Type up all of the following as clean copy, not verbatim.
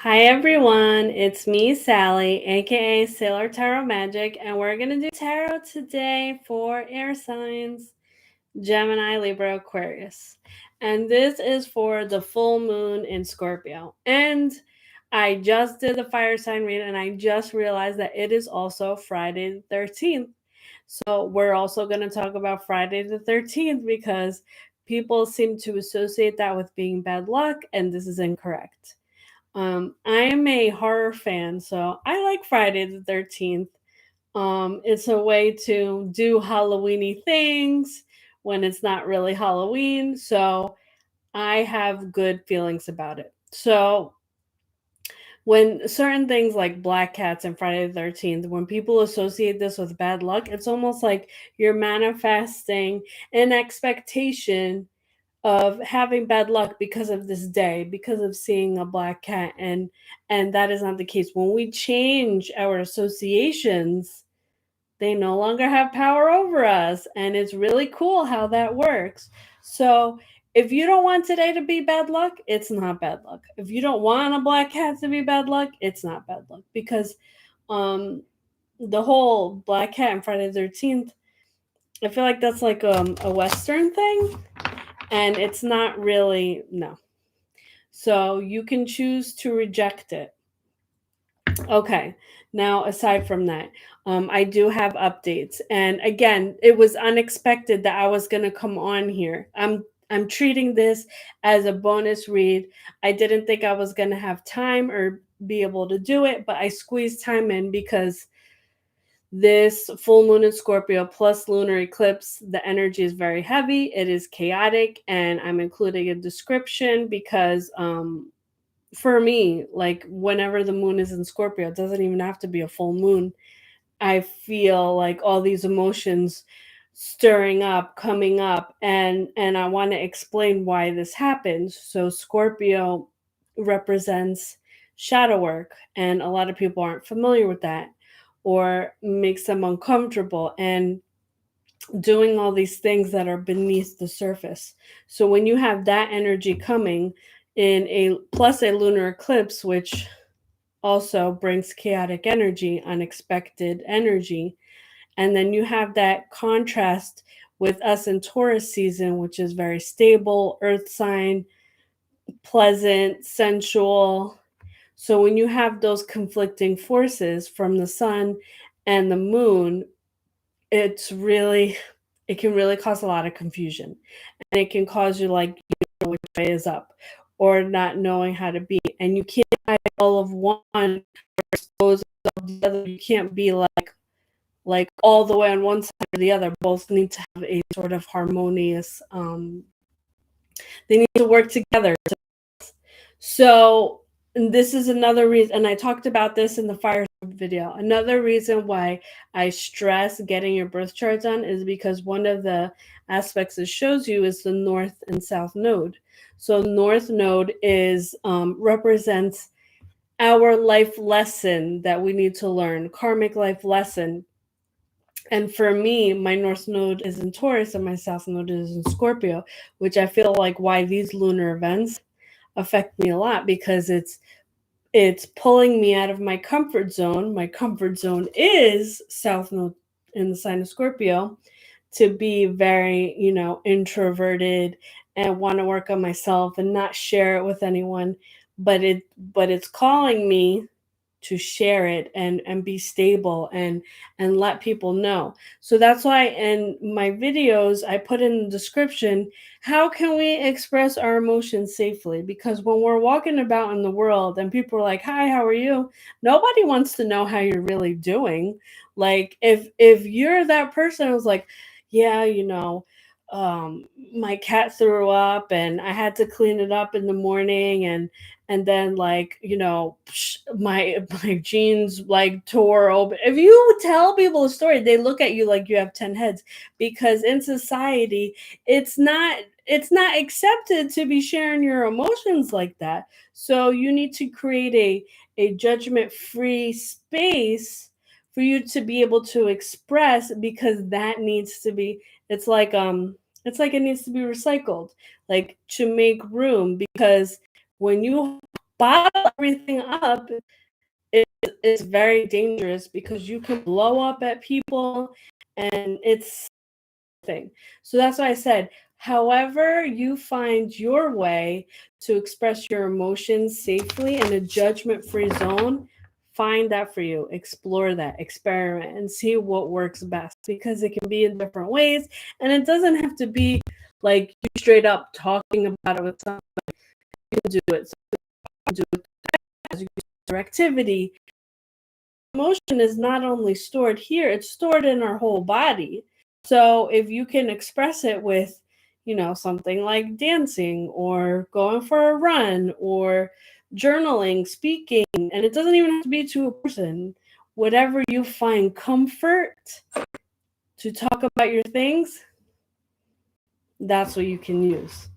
Hi everyone, it's me, Sally, aka Sailor Tarot Magic, and we're gonna do tarot today for air signs Gemini, Libra, Aquarius. And this is for the full moon in Scorpio. And I just did the fire sign read and I just realized that it is also Friday the 13th. So we're also going to talk about Friday the 13th because people seem to associate that with being bad luck, and this is incorrect. I am a horror fan, so I like Friday the 13th. It's a way to do Halloweeny things when it's not really Halloween, so I have good feelings about it. So when certain things like black cats and Friday the 13th, when people associate this with bad luck, it's almost like you're manifesting an expectation of having bad luck because of this day, because of seeing a black cat, and that is not the case. When we change our associations, they no longer have power over us, and it's really cool how that works. So if you don't want today to be bad luck, it's not bad luck. If you don't want a black cat to be bad luck, it's not bad luck, because um the whole black cat and Friday the 13th, I feel like that's like a western thing, and it's not really, no. So you can choose to reject it. Okay. Now, aside from that, I do have updates, and again, it was unexpected that I was going to come on here. I'm treating this as a bonus read. I didn't think I was going to have time or be able to do it, but I squeezed time in because this full moon in Scorpio plus lunar eclipse, the energy is very heavy. It is chaotic, and I'm including a description because for me, like whenever the moon is in Scorpio, it doesn't even have to be a full moon. I feel like all these emotions stirring up, coming up, and I want to explain why this happens. So Scorpio represents shadow work, and a lot of people aren't familiar with that, or makes them uncomfortable and doing all these things that are beneath the surface. So when you have that energy coming in a plus a lunar eclipse, which also brings chaotic energy, unexpected energy, and then you have that contrast with us in Taurus season, which is very stable, earth sign, pleasant, sensual. So when you have those conflicting forces from the sun and the moon, it can really cause a lot of confusion, and it can cause you, like, you know which way is up, or not knowing how to be, and you can't have all of one or expose of the other. You can't be like all the way on one side or the other. Both need to have a sort of harmonious, they need to work together. So this is another reason, and I talked about this in the fire video. Another reason why I stress getting your birth chart done is because one of the aspects it shows you is the north and south node. So north node is represents our life lesson that we need to learn, karmic life lesson. And for me, my north node is in Taurus and my south node is in Scorpio, which I feel like why these lunar events affect me a lot, because it's pulling me out of my comfort zone. My comfort zone is south node in the sign of Scorpio, to be very, introverted and want to work on myself and not share it with anyone. But it's calling me to share it and be stable and let people know. So that's why in my videos I put in the description, how can we express our emotions safely? Because when we're walking about in the world and people are like, hi, how are you, nobody wants to know how you're really doing. Like, if you're that person who's like, yeah, my cat threw up and I had to clean it up in the morning, and then, like, my jeans like tore open. If you tell people a story, they look at you like you have 10 heads, because in society it's not accepted to be sharing your emotions like that. So you need to create a judgment free space for you to be able to express, because that needs to be, it's like it needs to be recycled, like, to make room. Because when you bottle everything up is very dangerous because you can blow up at people, and it's thing. So that's why I said, however you find your way to express your emotions safely in a judgment-free zone, find that for you. Explore that, experiment, and see what works best, because it can be in different ways, and it doesn't have to be like you straight up talking about it with someone. You can do it. So you can do it as you do your activity. Emotion is not only stored here, it's stored in our whole body. So if you can express it with, something like dancing or going for a run or journaling, speaking, and it doesn't even have to be to a person, whatever you find comfort to talk about your things, that's what you can use.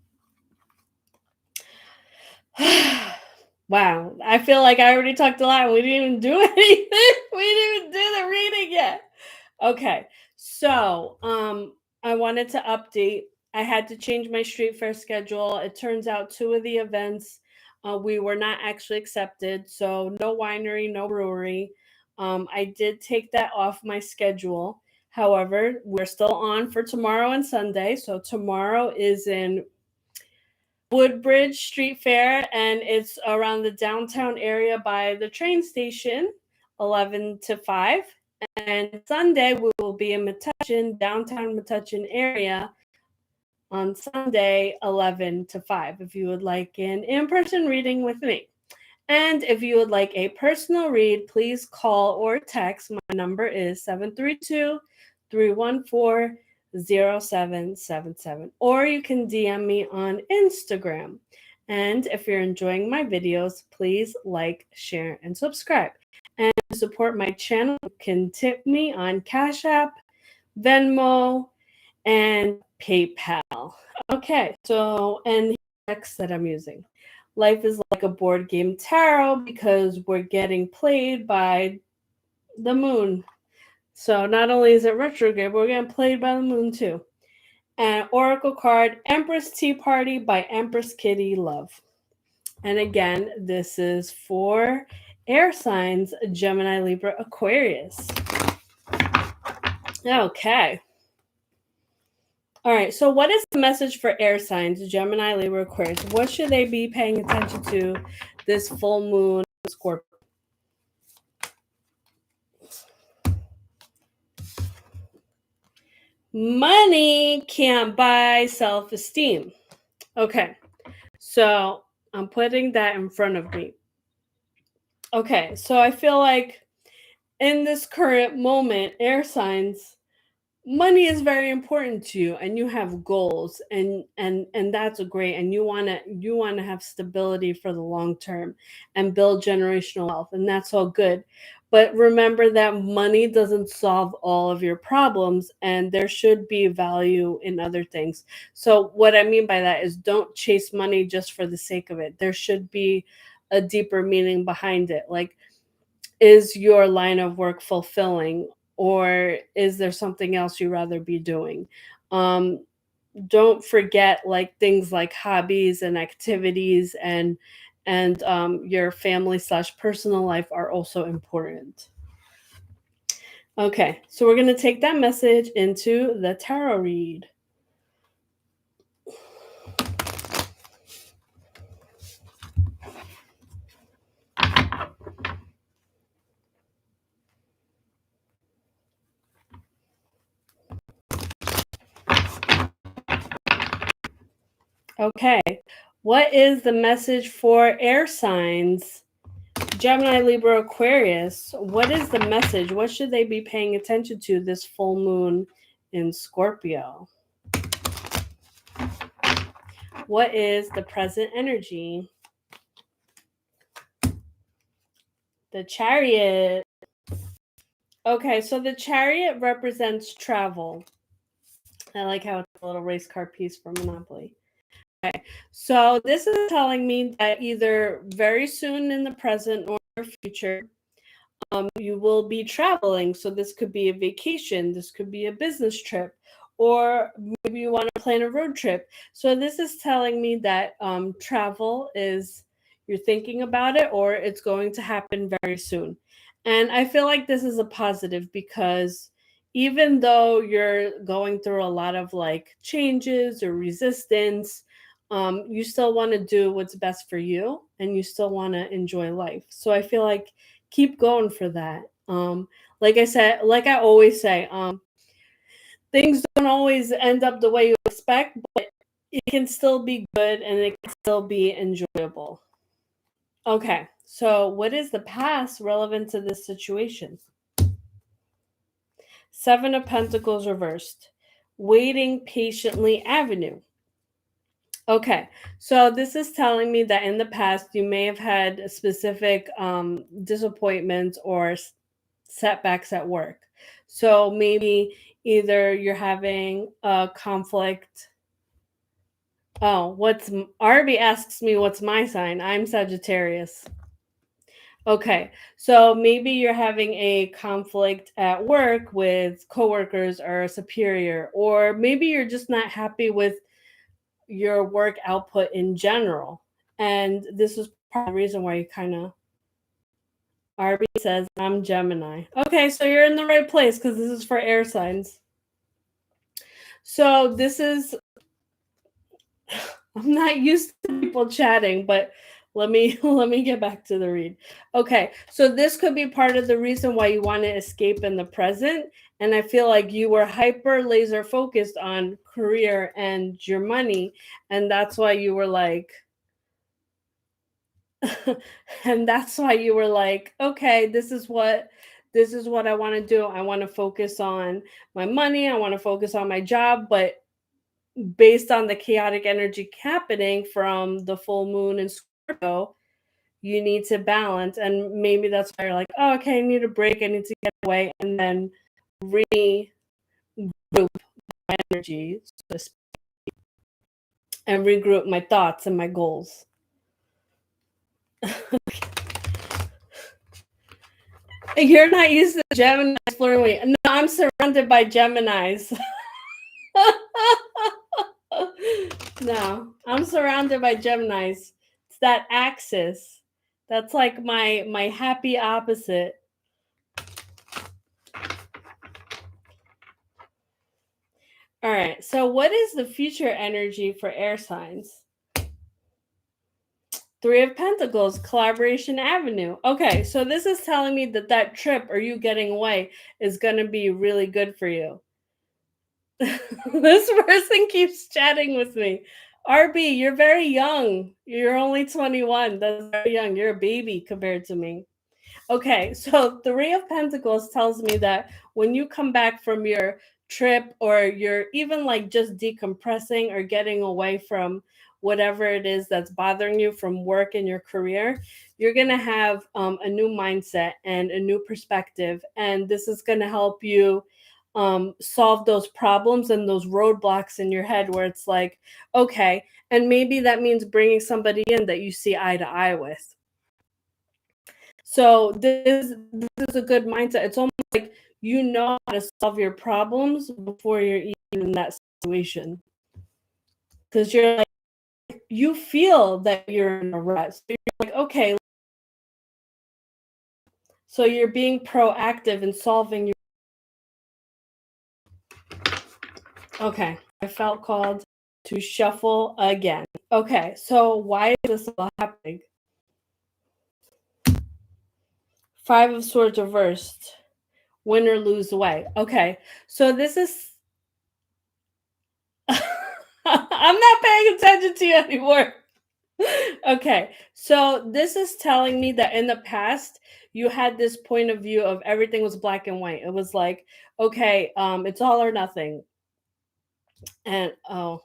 Wow, I feel like I already talked a lot. We didn't even do anything. We didn't even do the reading yet. Okay, so I wanted to update. I had to change my street fair schedule. It turns out two of the events we were not actually accepted, so no winery, no brewery. I did take that off my schedule. However, we're still on for tomorrow and Sunday. So tomorrow is in Woodbridge Street Fair, and it's around the downtown area by the train station, 11 to 5. And Sunday, we will be in Metuchen, downtown Metuchen area on Sunday, 11 to 5, if you would like an in-person reading with me. And if you would like a personal read, please call or text. My number is 732-314-0777. Or you can DM me on Instagram. And if you're enjoying my videos, please like, share, and subscribe. And to support my channel, you can tip me on Cash App, Venmo, and PayPal. Okay, so, and the decks that I'm using. Life is like a board game tarot because we're getting played by the moon. So not only is it retrograde, but we're getting played by the moon too. And Oracle card, Empress Tea Party by Empress Kitty Love. And again, this is for air signs, Gemini, Libra, Aquarius. Okay. All right, so what is the message for air signs, Gemini, Libra, Aquarius? What should they be paying attention to this full moon Scorpio? Money can't buy self-esteem. Okay, so I'm putting that in front of me. Okay, so I feel like in this current moment, air signs, money is very important to you, and you have goals, and that's great, and you want to have stability for the long term and build generational wealth, and that's all good. But remember that money doesn't solve all of your problems, and there should be value in other things. So what I mean by that is, don't chase money just for the sake of it. There should be a deeper meaning behind it. Like, is your line of work fulfilling, or is there something else you'd rather be doing? um, don't forget, like, things like hobbies and activities, and your family slash personal life are also important. Okay, so we're going to take that message into the tarot read. Okay, what is the message for air signs, Gemini, Libra, Aquarius? What is the message? What should they be paying attention to this full moon in Scorpio? What is the present energy? The Chariot. Okay, so the Chariot represents travel. I like how it's a little race car piece from Monopoly. Okay, so this is telling me that either very soon in the present or future, you will be traveling. So this could be a vacation, this could be a business trip, or maybe you want to plan a road trip. So this is telling me that travel is, you're thinking about it, or it's going to happen very soon. And I feel like this is a positive because even though you're going through a lot of like changes or resistance, you still want to do what's best for you and you still want to enjoy life. So I feel like keep going for that. Like I said, like I always say, things don't always end up the way you expect, but it can still be good and it can still be enjoyable. Okay, so what is the past relevant to this situation? Seven of Pentacles reversed. Waiting patiently avenue. Okay, so this is telling me that in the past you may have had specific disappointments or setbacks at work. So maybe either you're having a conflict. Oh, Arby asks me what's my sign. I'm Sagittarius. Okay, so maybe you're having a conflict at work with coworkers or a superior, or maybe you're just not happy with your work output in general. And this is part of the reason why you kind of, Arby says, I'm Gemini. Okay, so you're in the right place because this is for air signs. So this is, I'm not used to people chatting, but let me get back to the read. Okay, so this could be part of the reason why you want to escape in the present. And I feel like you were hyper laser focused on career and your money, and that's why you were like, and that's why you were like, okay, this is what I want to do. I want to focus on my money. I want to focus on my job, but based on the chaotic energy happening from the full moon in Scorpio, you need to balance. And maybe that's why you're like, oh, okay, I need a break. I need to get away and then regroup my energy and regroup my thoughts and my goals. You're not used to Geminis flirting with me. No, I'm surrounded by Geminis. No, I'm surrounded by Geminis. It's that axis. That's like my happy opposite. All right. So what is the future energy for air signs? Three of Pentacles, collaboration avenue. Okay, so this is telling me that trip or you getting away is going to be really good for you. This person keeps chatting with me. RB, you're very young. You're only 21. That's very young. You're a baby compared to me. Okay, so Three of Pentacles tells me that when you come back from your trip or you're even like just decompressing or getting away from whatever it is that's bothering you from work and your career, you're going to have a new mindset and a new perspective. And this is going to help you solve those problems and those roadblocks in your head where it's like, okay, and maybe that means bringing somebody in that you see eye to eye with. So this is a good mindset. It's almost like you know how to solve your problems before you're even in that situation. Because you're like, you feel that you're in a rut. So you're like, okay. So you're being proactive in solving your. Okay, I felt called to shuffle again. Okay, so why is this all happening? Five of Swords reversed. Win or lose away. Okay, so this is. I'm not paying attention to you anymore. Okay, so this is telling me that in the past you had this point of view of everything was black and white. It was like, okay, it's all or nothing. And oh,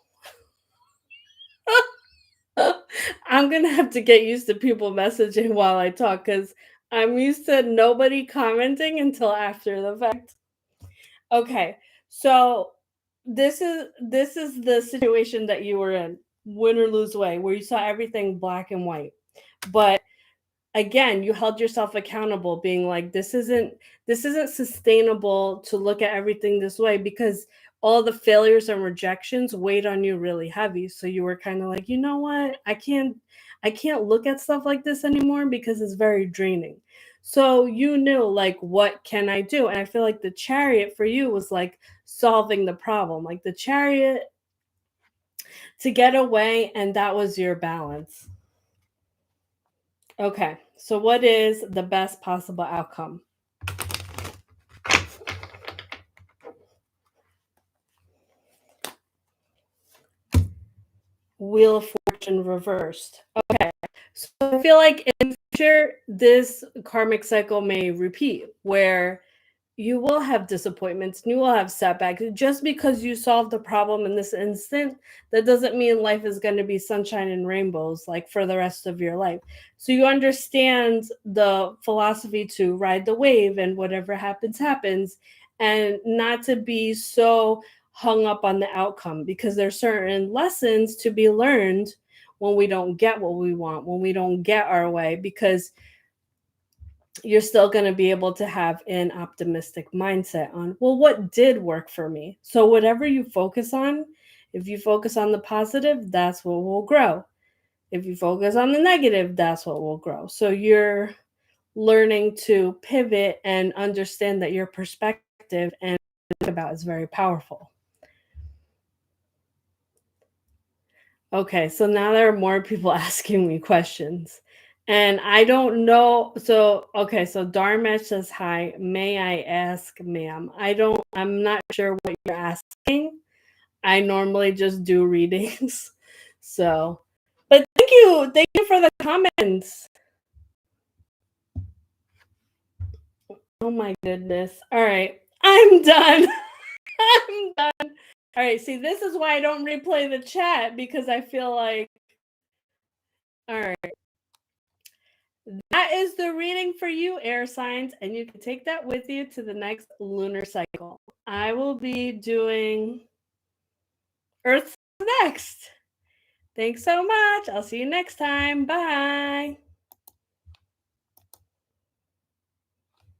I'm gonna have to get used to people messaging while I talk because I'm used to nobody commenting until after the fact. Okay, so this is the situation that you were in, win or lose way, where you saw everything black and white. But again, you held yourself accountable, being like, this isn't sustainable to look at everything this way because all the failures and rejections weighed on you really heavy. So you were kind of like, you know what? I can't look at stuff like this anymore because it's very draining. So you knew, like, what can I do? And I feel like the chariot for you was like solving the problem, like the chariot to get away, and that was your balance. Okay, so what is the best possible outcome? Wheel of Fortune reversed. Okay, so I feel like in the future, this karmic cycle may repeat where you will have disappointments, you will have setbacks. Just because you solve the problem in this instant, that doesn't mean life is going to be sunshine and rainbows like for the rest of your life. So you understand the philosophy to ride the wave and whatever happens, happens, and not to be so hung up on the outcome, because there's certain lessons to be learned when we don't get what we want, when we don't get our way, because you're still going to be able to have an optimistic mindset on, well, what did work for me? So whatever you focus on, if you focus on the positive, that's what will grow. If you focus on the negative, that's what will grow. So you're learning to pivot and understand that your perspective and think about is very powerful. Okay, so now there are more people asking me questions. And I don't know. So, okay, so Dharmesh says, hi, may I ask, ma'am? I'm not sure what you're asking. I normally just do readings. So, but thank you. Thank you for the comments. Oh my goodness. All right, I'm done. I'm done. All right, see, this is why I don't replay the chat, because I feel like, all right. That is the reading for you, air signs, and you can take that with you to the next lunar cycle. I will be doing Earth next. Thanks so much. I'll see you next time. Bye.